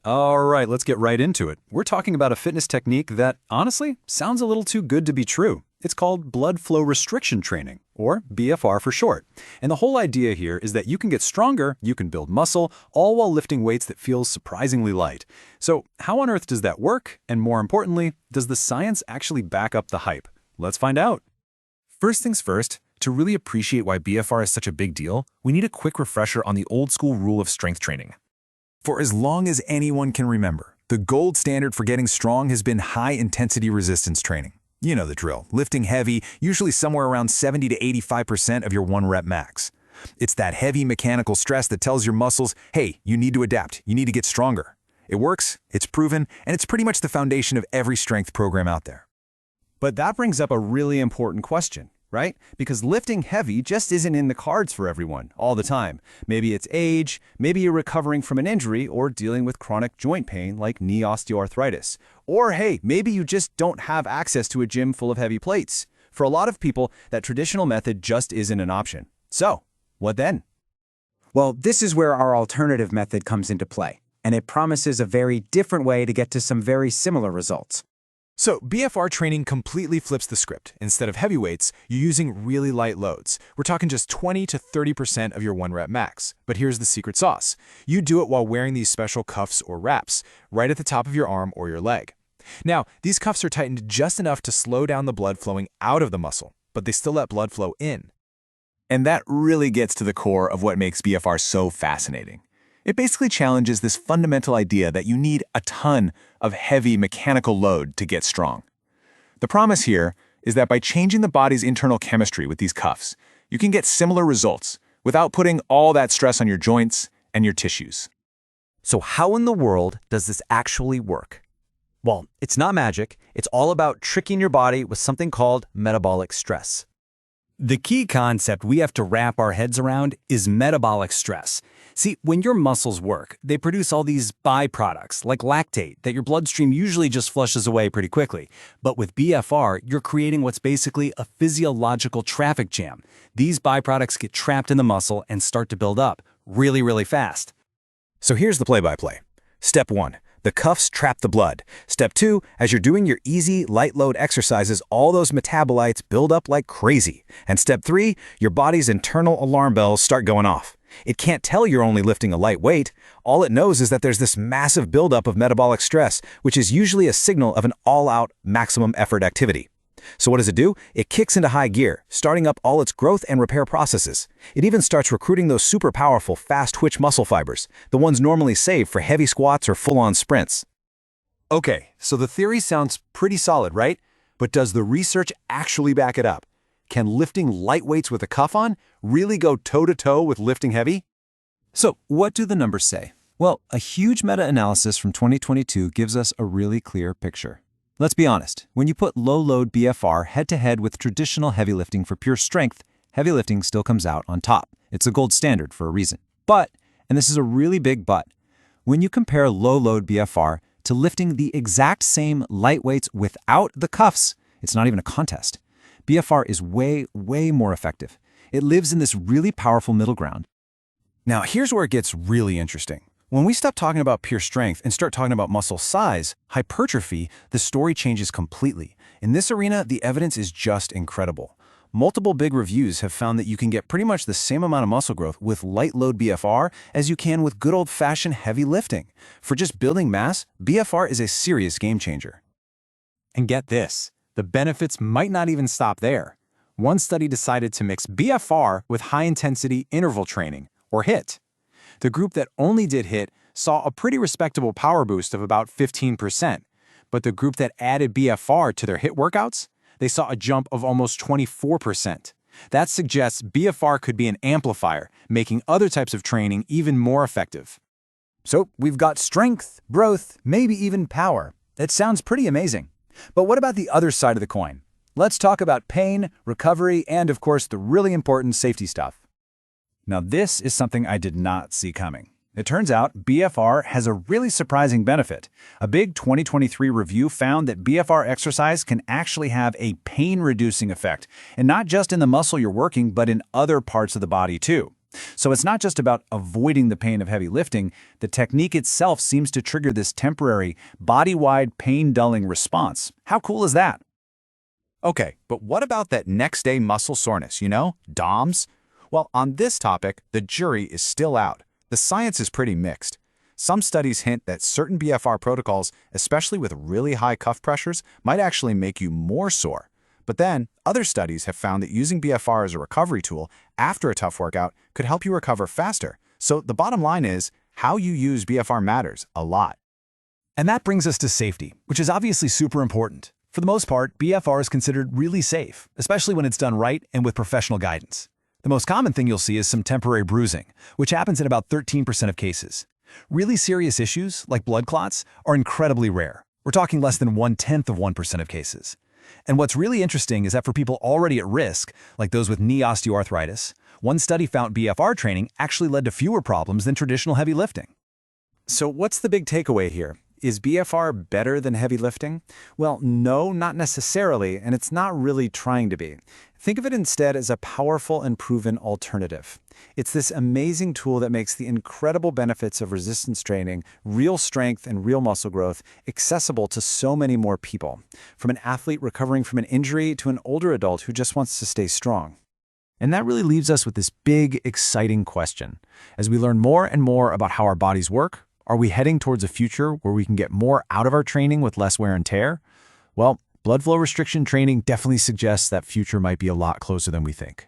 All right, let's get right into it. We're talking about a fitness technique that, honestly, sounds a little too good to be true. It's called blood flow restriction training, or BFR for short. And the whole idea here is that you can get stronger, you can build muscle, all while lifting weights that feel surprisingly light. So how on earth does that work? And more importantly, does the science actually back up the hype? Let's find out. First things first, to really appreciate why BFR is such a big deal, we need a quick refresher on the old school rule of strength training. For as long as anyone can remember, the gold standard for getting strong has been high-intensity resistance training. You know the drill, lifting heavy, usually somewhere around 70 to 85% of your 1-rep max. It's that heavy mechanical stress that tells your muscles, hey, you need to adapt, you need to get stronger. It works, it's proven, and it's pretty much the foundation of every strength program out there. But that brings up a really important question, right? Because lifting heavy just isn't in the cards for everyone all the time. Maybe it's age, maybe you're recovering from an injury or dealing with chronic joint pain like knee osteoarthritis. Or hey, maybe you just don't have access to a gym full of heavy plates. For a lot of people, that traditional method just isn't an option. So, what then? Well, this is where our alternative method comes into play, and it promises a very different way to get to some very similar results. So BFR training completely flips the script. Instead of heavy weights, you're using really light loads. We're talking just 20 to 30% of your 1-rep max. But here's the secret sauce. You do it while wearing these special cuffs or wraps, right at the top of your arm or your leg. Now, these cuffs are tightened just enough to slow down the blood flowing out of the muscle, but they still let blood flow in. And that really gets to the core of what makes BFR so fascinating. It basically challenges this fundamental idea that you need a ton of heavy mechanical load to get strong. The promise here is that by changing the body's internal chemistry with these cuffs, you can get similar results without putting all that stress on your joints and your tissues. So how in the world does this actually work? Well, it's not magic. It's all about tricking your body with something called metabolic stress. The key concept we have to wrap our heads around is metabolic stress. See, when your muscles work, they produce all these byproducts, like lactate, that your bloodstream usually just flushes away pretty quickly. But with BFR, you're creating what's basically a physiological traffic jam. These byproducts get trapped in the muscle and start to build up really, really fast. So here's the play-by-play. Step 1. The cuffs trap the blood. Step 2, as you're doing your easy, light load exercises, all those metabolites build up like crazy. And step 3, your body's internal alarm bells start going off. It can't tell you're only lifting a light weight. All it knows is that there's this massive buildup of metabolic stress, which is usually a signal of an all-out maximum effort activity. So what does it do? It kicks into high gear, starting up all its growth and repair processes. It even starts recruiting those super powerful, fast-twitch muscle fibers, the ones normally saved for heavy squats or full-on sprints. Okay, so the theory sounds pretty solid, right? But does the research actually back it up? Can lifting light weights with a cuff on really go toe-to-toe with lifting heavy? So what do the numbers say? Well, a huge meta-analysis from 2022 gives us a really clear picture. Let's be honest, when you put low-load BFR head-to-head with traditional heavy lifting for pure strength, heavy lifting still comes out on top. It's the gold standard for a reason. But, and this is a really big but, when you compare low-load BFR to lifting the exact same light weights without the cuffs, it's not even a contest. BFR is way, way more effective. It lives in this really powerful middle ground. Now, here's where it gets really interesting. When we stop talking about pure strength and start talking about muscle size, hypertrophy, the story changes completely. In this arena, the evidence is just incredible. Multiple big reviews have found that you can get pretty much the same amount of muscle growth with light load BFR as you can with good old-fashioned heavy lifting. For just building mass, BFR is a serious game changer. And get this, the benefits might not even stop there. One study decided to mix BFR with high-intensity interval training, or HIIT. The group that only did HIIT saw a pretty respectable power boost of about 15%, but the group that added BFR to their HIIT workouts, they saw a jump of almost 24%. That suggests BFR could be an amplifier, making other types of training even more effective. So we've got strength, growth, maybe even power. That sounds pretty amazing. But what about the other side of the coin? Let's talk about pain, recovery, and of course the really important safety stuff. Now this is something I did not see coming. It turns out BFR has a really surprising benefit. A big 2023 review found that BFR exercise can actually have a pain-reducing effect, and not just in the muscle you're working, but in other parts of the body too. So it's not just about avoiding the pain of heavy lifting. The technique itself seems to trigger this temporary, body-wide pain-dulling response. How cool is that? Okay, but what about that next-day muscle soreness, DOMS? Well, on this topic, the jury is still out. The science is pretty mixed. Some studies hint that certain BFR protocols, especially with really high cuff pressures, might actually make you more sore. But then, other studies have found that using BFR as a recovery tool after a tough workout could help you recover faster. So the bottom line is, how you use BFR matters a lot. And that brings us to safety, which is obviously super important. For the most part, BFR is considered really safe, especially when it's done right and with professional guidance. The most common thing you'll see is some temporary bruising, which happens in about 13% of cases. Really serious issues, like blood clots, are incredibly rare. We're talking less than 0.1% of cases. And what's really interesting is that for people already at risk, like those with knee osteoarthritis, one study found BFR training actually led to fewer problems than traditional heavy lifting. So what's the big takeaway here? Is BFR better than heavy lifting? Well, no, not necessarily, and it's not really trying to be. Think of it instead as a powerful and proven alternative. It's this amazing tool that makes the incredible benefits of resistance training, real strength, and real muscle growth accessible to so many more people, from an athlete recovering from an injury to an older adult who just wants to stay strong. And that really leaves us with this big, exciting question. As we learn more and more about how our bodies work, are we heading towards a future where we can get more out of our training with less wear and tear? Well, blood flow restriction training definitely suggests that future might be a lot closer than we think.